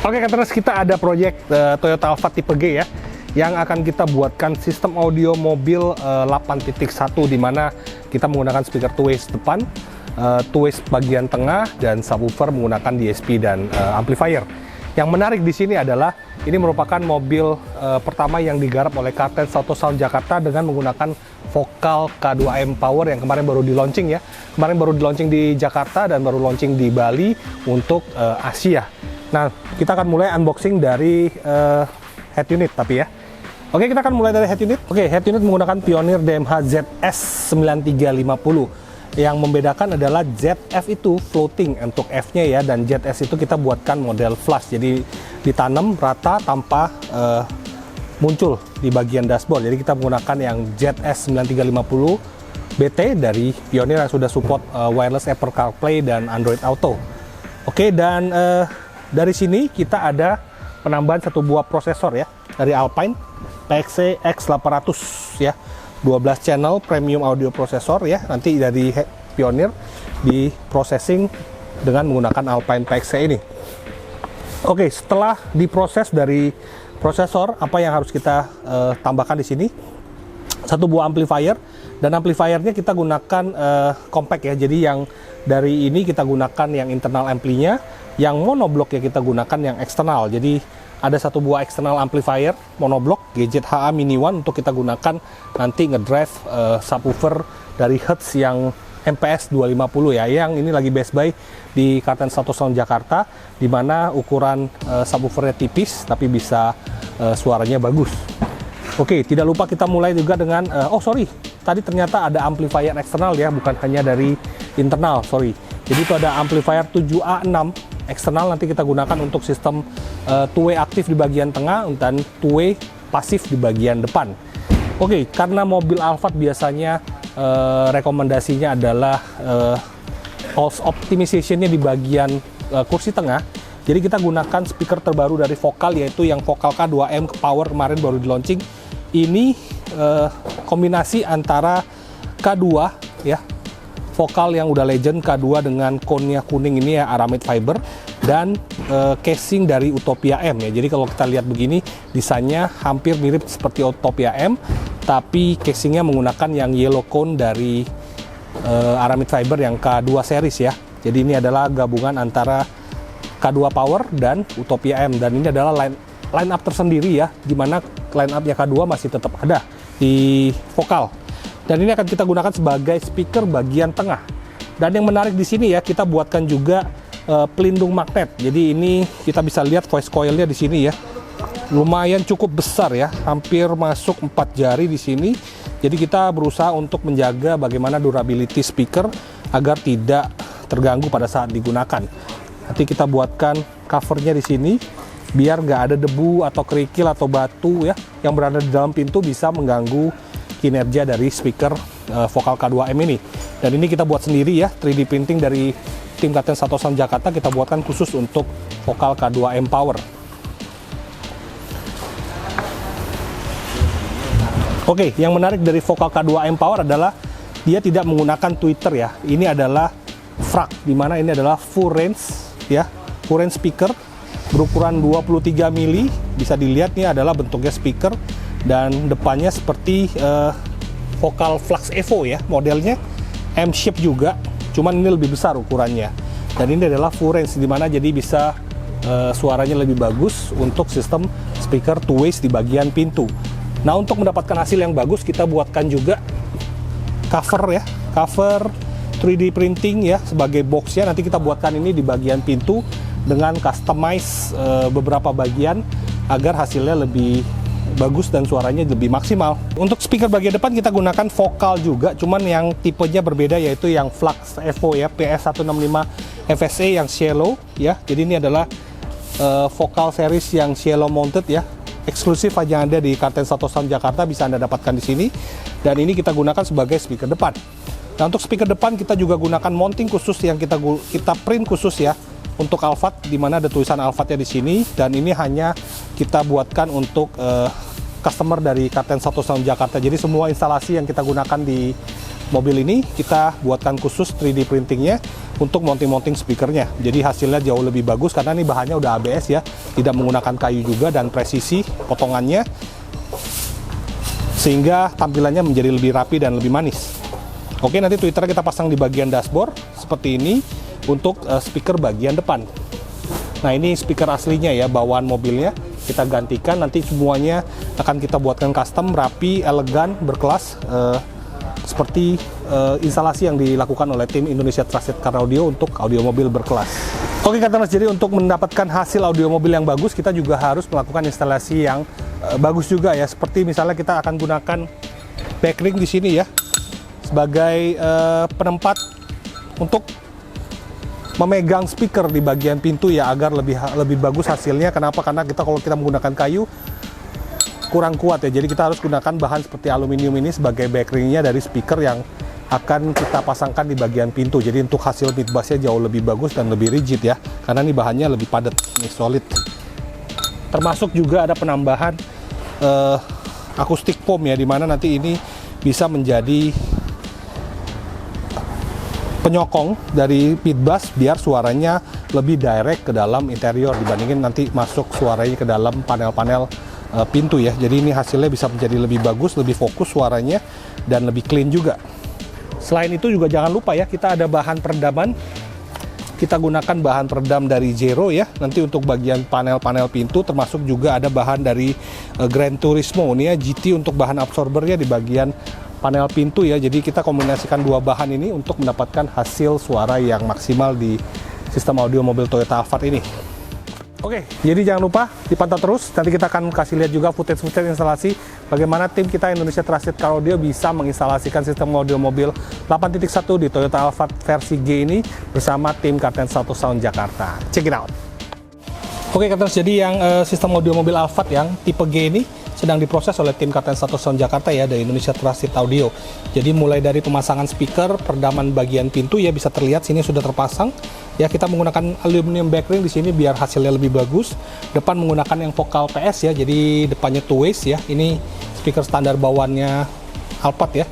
Oke, Caterers, kita ada proyek Toyota Alphard tipe G ya, yang akan kita buatkan sistem audio mobil 8.1, di mana kita menggunakan speaker two-ways depan, two-ways bagian tengah, dan subwoofer menggunakan DSP dan amplifier. Yang menarik di sini adalah ini merupakan mobil pertama yang digarap oleh Kartens Auto Sound Jakarta dengan menggunakan vokal K2M Power yang kemarin baru di launching ya. Kemarin baru di launching di Jakarta dan baru launching di Bali untuk Asia. Nah, kita akan mulai unboxing dari head unit tapi ya. Oke, kita akan mulai dari head unit. Oke, head unit menggunakan Pioneer DMH ZS 9350. Yang membedakan adalah ZF itu floating untuk F-nya ya, dan ZS itu kita buatkan model flush, jadi ditanam rata tanpa muncul di bagian dashboard. Jadi kita menggunakan yang ZS 9350 BT dari Pioneer yang sudah support wireless Apple CarPlay dan Android Auto. Oke, dan dari sini kita ada penambahan satu buah prosesor ya dari Alpine PXC X800 ya. 12 channel premium audio processor ya, nanti dari Pioneer di processing dengan menggunakan Alpine PXC ini. Oke, setelah diproses dari prosesor, apa yang harus kita tambahkan di sini? Satu buah amplifier, dan amplifiernya kita gunakan compact ya. Jadi yang dari ini kita gunakan yang internal ampli-nya, yang monoblock ya kita gunakan yang eksternal. Jadi ada satu buah external amplifier monoblock Gadget HA Mini One untuk kita gunakan nanti ngedrive subwoofer dari Hertz yang MPS 250 ya, yang ini lagi best buy di Kartens Auto Sound Jakarta, di mana ukuran subwoofernya tipis tapi bisa suaranya bagus. Oke, tidak lupa kita mulai juga dengan tadi ternyata ada amplifier eksternal ya, bukan hanya dari internal, sorry. Jadi itu ada amplifier 7A6 eksternal, nanti kita gunakan untuk sistem two-way aktif di bagian tengah dan two-way pasif di bagian depan. Oke, karena mobil Alphard biasanya rekomendasinya adalah pulse optimization-nya di bagian kursi tengah, jadi kita gunakan speaker terbaru dari Vokal, yaitu yang Vokal K2M Power, kemarin baru di launching. Ini kombinasi antara K2 ya, Vokal yang udah legend K2 dengan cone-nya kuning ini ya, Aramid fiber, dan casing dari Utopia M ya. Jadi kalau kita lihat begini, desainnya hampir mirip seperti Utopia M, tapi casingnya menggunakan yang yellow cone dari Aramid fiber yang K2 series ya. Jadi ini adalah gabungan antara K2 Power dan Utopia M, dan ini adalah line up tersendiri ya, dimana line up-nya K2 masih tetap ada di Vokal. Dan ini akan kita gunakan sebagai speaker bagian tengah. Dan yang menarik di sini ya, kita buatkan juga pelindung magnet. Jadi ini kita bisa lihat voice coil-nya di sini ya. Lumayan cukup besar ya, hampir masuk 4 jari di sini. Jadi kita berusaha untuk menjaga bagaimana durability speaker agar tidak terganggu pada saat digunakan. Nanti kita buatkan covernya di sini biar nggak ada debu atau kerikil atau batu ya yang berada di dalam pintu bisa mengganggu kinerja dari speaker Vokal K2M ini. Dan ini kita buat sendiri ya, 3D printing dari tim Kartens Auto Sound Jakarta, kita buatkan khusus untuk Vokal K2M Power. Oke, yang menarik dari Vokal K2M Power adalah dia tidak menggunakan tweeter ya. Ini adalah FRAC, dimana ini adalah full range ya, full range speaker berukuran 23 mili. Bisa dilihat nih adalah bentuknya speaker, dan depannya seperti Vokal Flux Evo ya, modelnya M-shape juga, cuman ini lebih besar ukurannya. Dan ini adalah full range, dimana jadi bisa suaranya lebih bagus untuk sistem speaker two-ways di bagian pintu. Nah, untuk mendapatkan hasil yang bagus, kita buatkan juga cover ya, cover 3D printing ya sebagai boxnya. Nanti kita buatkan ini di bagian pintu dengan customize beberapa bagian agar hasilnya lebih bagus dan suaranya lebih maksimal. Untuk speaker bagian depan kita gunakan Vokal juga, cuman yang tipenya berbeda, yaitu yang Flux Evo ya, PS165 FSA yang shallow ya. Jadi ini adalah Vokal series yang shallow mounted ya, eksklusif hanya ada di Kartens Auto Sound Jakarta, bisa Anda dapatkan di sini. Dan ini kita gunakan sebagai speaker depan. Nah, untuk speaker depan kita juga gunakan mounting khusus yang kita print khusus ya untuk Alphard, di mana ada tulisan Alphardnya di sini, dan ini hanya kita buatkan untuk customer dari Kartens Auto Sound Jakarta. Jadi semua instalasi yang kita gunakan di mobil ini kita buatkan khusus 3D printingnya untuk mounting-mounting speakernya. Jadi hasilnya jauh lebih bagus karena ini bahannya udah ABS ya, tidak menggunakan kayu juga, dan presisi potongannya sehingga tampilannya menjadi lebih rapi dan lebih manis. Oke, nanti tweeternya kita pasang di bagian dashboard seperti ini untuk speaker bagian depan. Nah, ini speaker aslinya ya, bawaan mobilnya kita gantikan, nanti semuanya akan kita buatkan custom, rapi, elegan, berkelas, seperti instalasi yang dilakukan oleh tim Indonesia Trusted Car Audio untuk audio mobil berkelas. Oke Cutters, jadi untuk mendapatkan hasil audio mobil yang bagus, kita juga harus melakukan instalasi yang bagus juga ya. Seperti misalnya kita akan gunakan backring di sini ya, sebagai penempat untuk memegang speaker di bagian pintu ya, agar lebih bagus hasilnya. Kenapa? Karena kalau kita menggunakan kayu kurang kuat ya, jadi kita harus gunakan bahan seperti aluminium ini sebagai backringnya dari speaker yang akan kita pasangkan di bagian pintu. Jadi untuk hasil mid bassnya jauh lebih bagus dan lebih rigid ya, karena ini bahannya lebih padat, ini solid. Termasuk juga ada penambahan akustik foam ya, dimana nanti ini bisa menjadi penyokong dari mid bass biar suaranya lebih direct ke dalam interior dibandingin nanti masuk suaranya ke dalam panel-panel pintu ya. Jadi ini hasilnya bisa menjadi lebih bagus, lebih fokus suaranya, dan lebih clean juga. Selain itu juga jangan lupa ya, kita ada bahan peredaman. Kita gunakan bahan peredam dari Zero ya, nanti untuk bagian panel-panel pintu, termasuk juga ada bahan dari Gran Turismo ini ya, GT untuk bahan absorbernya di bagian panel pintu ya. Jadi kita kombinasikan dua bahan ini untuk mendapatkan hasil suara yang maksimal di sistem audio mobil Toyota Alphard ini. Oke, jadi jangan lupa dipantau terus. Nanti kita akan kasih lihat juga footage instalasi bagaimana tim kita Indonesia Trusted Car Audio bisa menginstalasikan sistem audio mobil 8.1 di Toyota Alphard versi G ini bersama tim Karten 1 Sound Jakarta. Check it out. Oke Cutters, jadi yang sistem audio mobil Alphard yang tipe G ini sedang diproses oleh tim Karten 1 Sound Jakarta ya, dari Indonesia Trusted Audio. Jadi mulai dari pemasangan speaker, peredaman bagian pintu ya, bisa terlihat sini sudah terpasang. Ya, kita menggunakan aluminium backring di sini biar hasilnya lebih bagus. Depan menggunakan yang vokal PS ya, jadi depannya two ways ya. Ini speaker standar bawaannya Alphard ya.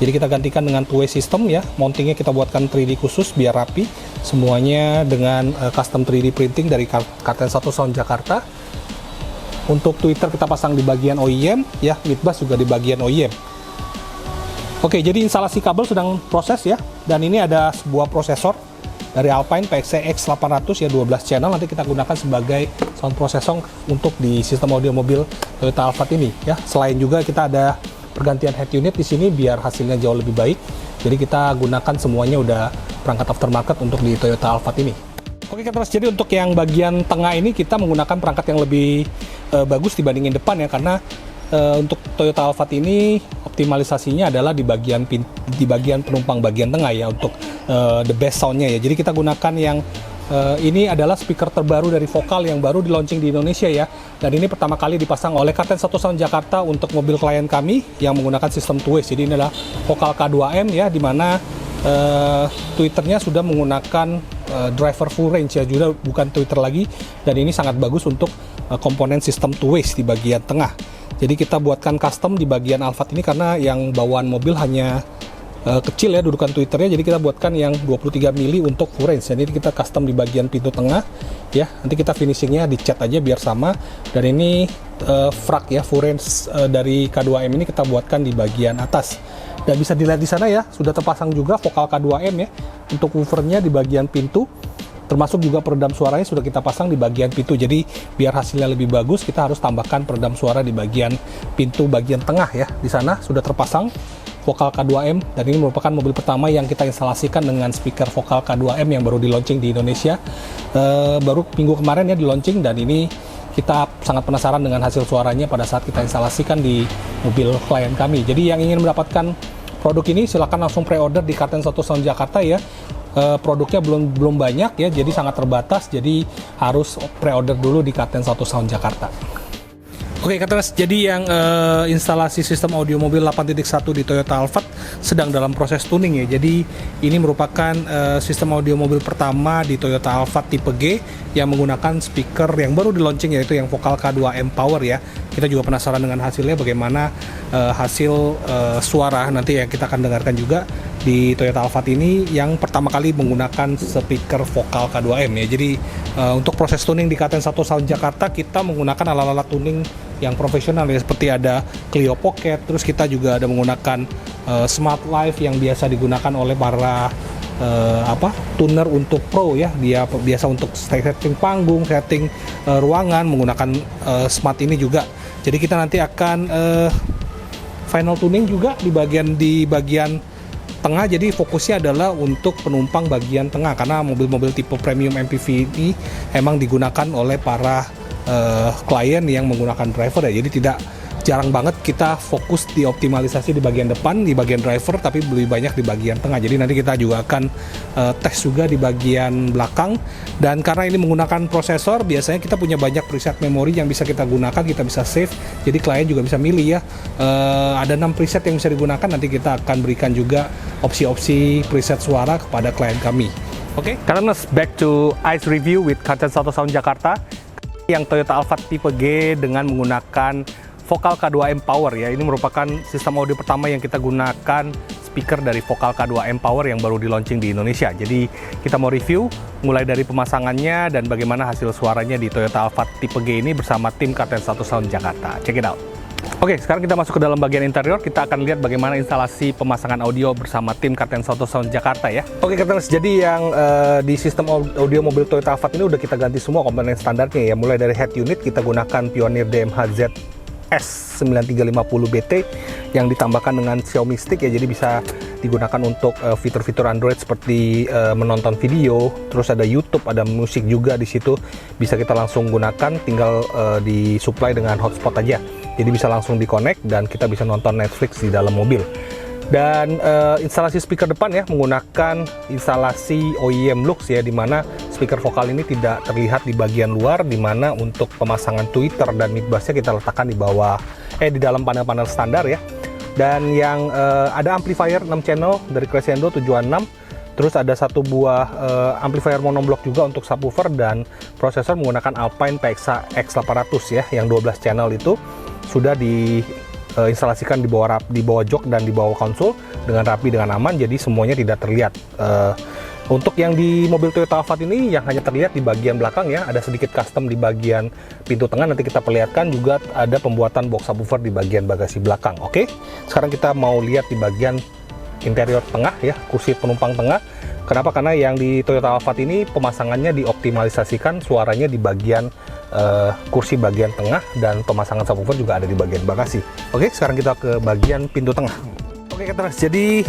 Jadi kita gantikan dengan two way system ya. Mountingnya kita buatkan 3D khusus biar rapi. Semuanya dengan custom 3D printing dari Karten 1 Sound Jakarta. Untuk tweeter kita pasang di bagian OEM ya, mid bass juga di bagian OEM. Oke, jadi instalasi kabel sedang proses ya, dan ini ada sebuah prosesor dari Alpine PXC X800 ya, 12 channel, nanti kita gunakan sebagai sound processor untuk di sistem audio mobil Toyota Alphard ini ya. Selain juga kita ada pergantian head unit di sini biar hasilnya jauh lebih baik. Jadi kita gunakan semuanya udah perangkat aftermarket untuk di Toyota Alphard ini. Oke Cutters, jadi untuk yang bagian tengah ini kita menggunakan perangkat yang lebih bagus dibandingin depan ya, karena untuk Toyota Alphard ini optimalisasinya adalah di bagian penumpang bagian tengah ya, untuk the best soundnya ya. Jadi kita gunakan yang ini adalah speaker terbaru dari Vokal yang baru di launching di Indonesia ya, dan ini pertama kali dipasang oleh Karten 1 Sound Jakarta untuk mobil klien kami yang menggunakan sistem two ways. Jadi ini adalah Vokal K2M ya, dimana tweeternya sudah menggunakan driver full range ya, juga bukan tweeter lagi, dan ini sangat bagus untuk komponen sistem two ways di bagian tengah. Jadi kita buatkan custom di bagian Alphard ini karena yang bawaan mobil hanya kecil ya dudukan tweeternya, jadi kita buatkan yang 23 mili untuk full range. Jadi kita custom di bagian pintu tengah ya, nanti kita finishingnya dicat aja biar sama. Dan ini frag ya, full range dari K2M ini kita buatkan di bagian atas. Dan bisa dilihat di sana ya, sudah terpasang juga Vokal K2M ya untuk woofernya di bagian pintu, termasuk juga peredam suaranya sudah kita pasang di bagian pintu. Jadi biar hasilnya lebih bagus, kita harus tambahkan peredam suara di bagian pintu bagian tengah ya. Di sana sudah terpasang Vokal K2M, dan ini merupakan mobil pertama yang kita instalasikan dengan speaker Vokal K2M yang baru di launching di Indonesia. Baru minggu kemarin ya di launching, dan ini kita sangat penasaran dengan hasil suaranya pada saat kita instalasikan di mobil klien kami. Jadi yang ingin mendapatkan produk ini silakan langsung pre-order di Karten 1 Sound Jakarta ya. Produknya belum banyak ya, jadi sangat terbatas, jadi harus pre-order dulu di Karten 1 Sound Jakarta. Oke Cutters, jadi yang instalasi sistem audio mobil 8.1 di Toyota Alphard sedang dalam proses tuning ya. Jadi ini merupakan sistem audio mobil pertama di Toyota Alphard tipe G yang menggunakan speaker yang baru di launching, yaitu yang Vocal K2M Power ya. Kita juga penasaran dengan hasilnya, bagaimana hasil suara nanti yang kita akan dengarkan juga di Toyota Alphard ini yang pertama kali menggunakan speaker Vocal K2M ya. Jadi untuk proses tuning di KTN 1 Sound Jakarta kita menggunakan alat-alat tuning yang profesional ya, seperti ada Clio Pocket, terus kita juga ada menggunakan Smart Live yang biasa digunakan oleh para tuner untuk pro ya. Dia biasa untuk setting panggung, setting ruangan menggunakan Smart ini juga. Jadi kita nanti akan final tuning juga di bagian tengah. Jadi fokusnya adalah untuk penumpang bagian tengah, karena mobil-mobil tipe premium MPV ini emang digunakan oleh para klien yang menggunakan driver ya. Jadi tidak jarang banget kita fokus di optimalisasi di bagian depan, di bagian driver, tapi lebih banyak di bagian tengah. Jadi nanti kita juga akan tes juga di bagian belakang. Dan karena ini menggunakan prosesor, biasanya kita punya banyak preset memori yang bisa kita gunakan, kita bisa save. Jadi klien juga bisa milih ya. Ada 6 preset yang bisa digunakan. Nanti kita akan berikan juga opsi-opsi preset suara kepada klien kami. Oke, karena back to ICE review with KTN 1 Sound Jakarta yang Toyota Alphard tipe G dengan menggunakan Vocal K2M Power ya. Ini merupakan sistem audio pertama yang kita gunakan speaker dari Vocal K2M Power yang baru di launching di Indonesia. Jadi kita mau review mulai dari pemasangannya dan bagaimana hasil suaranya di Toyota Alphard tipe G ini bersama tim KTN 1 Sound Jakarta. Check it out. Oke, sekarang kita masuk ke dalam bagian interior. Kita akan lihat bagaimana instalasi pemasangan audio bersama tim KTN 1 Sound Jakarta ya. Oke, KTN, jadi yang di sistem audio mobil Toyota Alphard ini udah kita ganti semua komponen standarnya ya. Mulai dari head unit kita gunakan Pioneer DMH-Z S9350BT yang ditambahkan dengan Xiaomi Stick ya. Jadi bisa digunakan untuk fitur-fitur Android seperti menonton video, terus ada YouTube, ada musik juga di situ. Bisa kita langsung gunakan, tinggal disuplai dengan hotspot aja. Jadi bisa langsung di-connect dan kita bisa nonton Netflix di dalam mobil. Dan instalasi speaker depan ya menggunakan instalasi OEM Lux ya, dimana speaker vokal ini tidak terlihat di bagian luar, dimana untuk pemasangan tweeter dan mid bassnya kita letakkan di bawah di dalam panel-panel standar ya. Dan yang ada amplifier 6 channel dari Crescendo 726, terus ada satu buah amplifier monoblock juga untuk subwoofer, dan prosesor menggunakan Alpine PXA X800 ya, yang 12 channel itu sudah instalasikan di bawah jok dan di bawah konsol dengan rapi, dengan aman, jadi semuanya tidak terlihat. Untuk yang di mobil Toyota Alphard ini yang hanya terlihat di bagian belakang ya, ada sedikit custom di bagian pintu tengah, nanti kita perlihatkan juga ada pembuatan box subwoofer di bagian bagasi belakang. Oke, sekarang kita mau lihat di bagian interior tengah ya, kursi penumpang tengah. Kenapa? Karena yang di Toyota Alphard ini pemasangannya dioptimalisasikan suaranya di bagian kursi bagian tengah, dan pemasangan subwoofer juga ada di bagian bagasi. Oke, sekarang kita ke bagian pintu tengah. Oke, jadi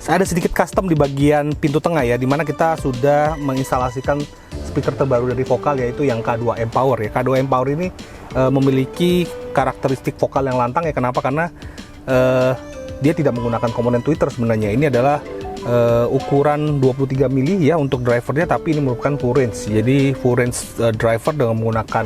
ada sedikit custom di bagian pintu tengah ya, dimana kita sudah menginstalasikan speaker terbaru dari Vocal, yaitu yang K2M Power ya. K2M Power ini memiliki karakteristik vokal yang lantang ya. Kenapa? Karena dia tidak menggunakan komponen tweeter sebenarnya. Ini adalah ukuran 23 mili ya untuk drivernya, tapi ini merupakan full range. Jadi full range driver dengan menggunakan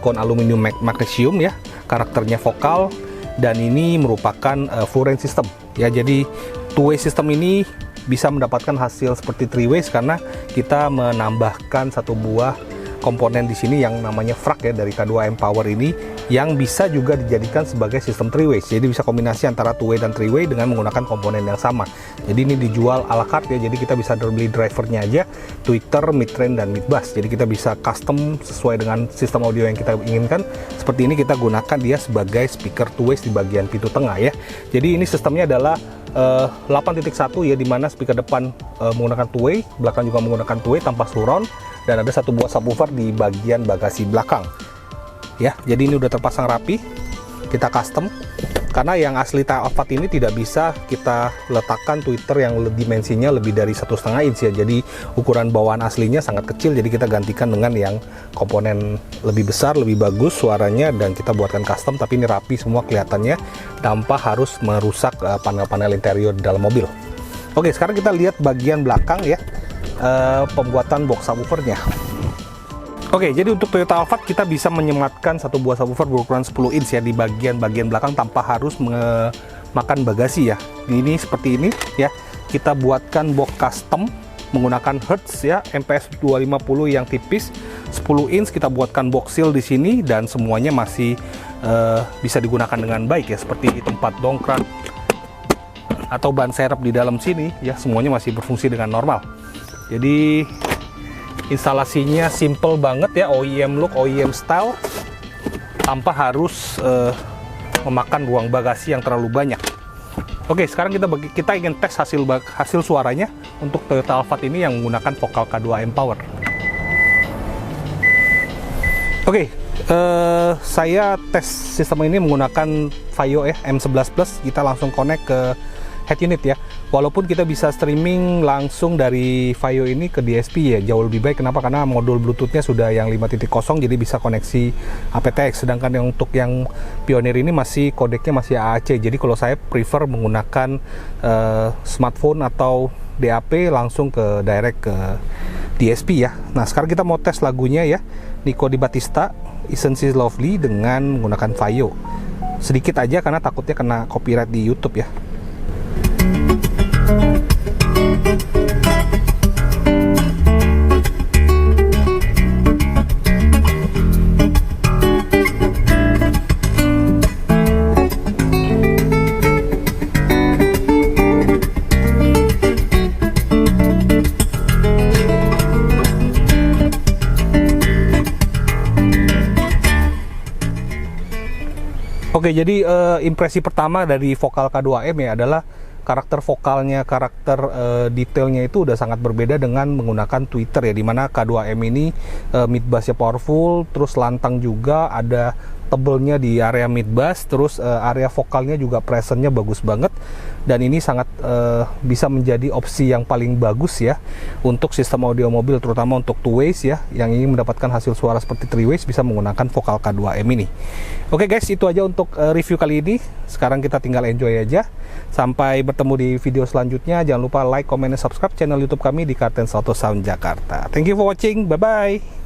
cone aluminium magnesium ya, karakternya vokal, dan ini merupakan full range system ya. Jadi two way system ini bisa mendapatkan hasil seperti three ways karena kita menambahkan satu buah komponen di sini yang namanya FRAC ya dari K2M Power ini, yang bisa juga dijadikan sebagai sistem three ways. Jadi bisa kombinasi antara two way dan three way dengan menggunakan komponen yang sama. Jadi ini dijual ala carte ya. Jadi kita bisa beli drivernya aja, tweeter, mid range dan mid bass. Jadi kita bisa custom sesuai dengan sistem audio yang kita inginkan. Seperti ini kita gunakan dia sebagai speaker two ways di bagian pintu tengah ya. Jadi ini sistemnya adalah 8.1 ya, dimana speaker depan menggunakan two way, belakang juga menggunakan two way tanpa surround, dan ada satu buah subwoofer di bagian bagasi belakang ya. Jadi ini udah terpasang rapi, kita custom karena yang asli Alphard ini tidak bisa kita letakkan tweeter yang dimensinya lebih dari 1,5 inch ya. Jadi ukuran bawaan aslinya sangat kecil, jadi kita gantikan dengan yang komponen lebih besar, lebih bagus suaranya, dan kita buatkan custom. Tapi ini rapi semua kelihatannya tanpa harus merusak panel-panel interior di dalam mobil. Oke, sekarang kita lihat bagian belakang ya, pembuatan box subwoofernya. Oke, jadi untuk Toyota Alphard kita bisa menyematkan satu buah subwoofer berukuran 10 inch ya di bagian belakang tanpa harus makan bagasi ya. Ini seperti ini ya. Kita buatkan box custom menggunakan Hertz ya, MPS 250 yang tipis, 10 inch. Kita buatkan box seal di sini dan semuanya masih bisa digunakan dengan baik ya, seperti tempat dongkrak atau ban serep di dalam sini ya, semuanya masih berfungsi dengan normal. Jadi instalasinya simple banget ya, OEM look, OEM style, tanpa harus memakan ruang bagasi yang terlalu banyak. Oke, sekarang kita ingin tes hasil suaranya untuk Toyota Alphard ini yang menggunakan Vocal K2M Power. Oke, saya tes sistem ini menggunakan Vaio ya, M11 Plus. Kita langsung connect ke head unit ya. Walaupun kita bisa streaming langsung dari Vaio ini ke DSP ya, jauh lebih baik. Kenapa? Karena modul Bluetooth-nya sudah yang 5.0, jadi bisa koneksi aptX. Sedangkan yang untuk yang Pioneer ini masih kodeknya masih AAC. Jadi kalau saya prefer menggunakan smartphone atau DAP langsung ke direct ke DSP ya. Nah, sekarang kita mau tes lagunya ya, Nico Di Battista, Isn't She Lovely, dengan menggunakan Vaio. Sedikit aja karena takutnya kena copyright di YouTube ya. Oke, jadi impresi pertama dari Vocal K2M ya adalah karakter vokalnya, karakter detailnya itu udah sangat berbeda dengan menggunakan tweeter ya, dimana K2M ini mid bassnya powerful, terus lantang juga, ada tebelnya di area mid bass, terus area vokalnya juga presentnya bagus banget, dan ini sangat bisa menjadi opsi yang paling bagus ya untuk sistem audio mobil, terutama untuk two ways ya, yang ingin mendapatkan hasil suara seperti three ways bisa menggunakan Vocal K2M ini. Oke guys, itu aja untuk review kali ini. Sekarang kita tinggal enjoy aja. Sampai bertemu di video selanjutnya. Jangan lupa like, comment, dan subscribe channel YouTube kami di Kartens Auto Sound Jakarta. Thank you for watching. Bye bye.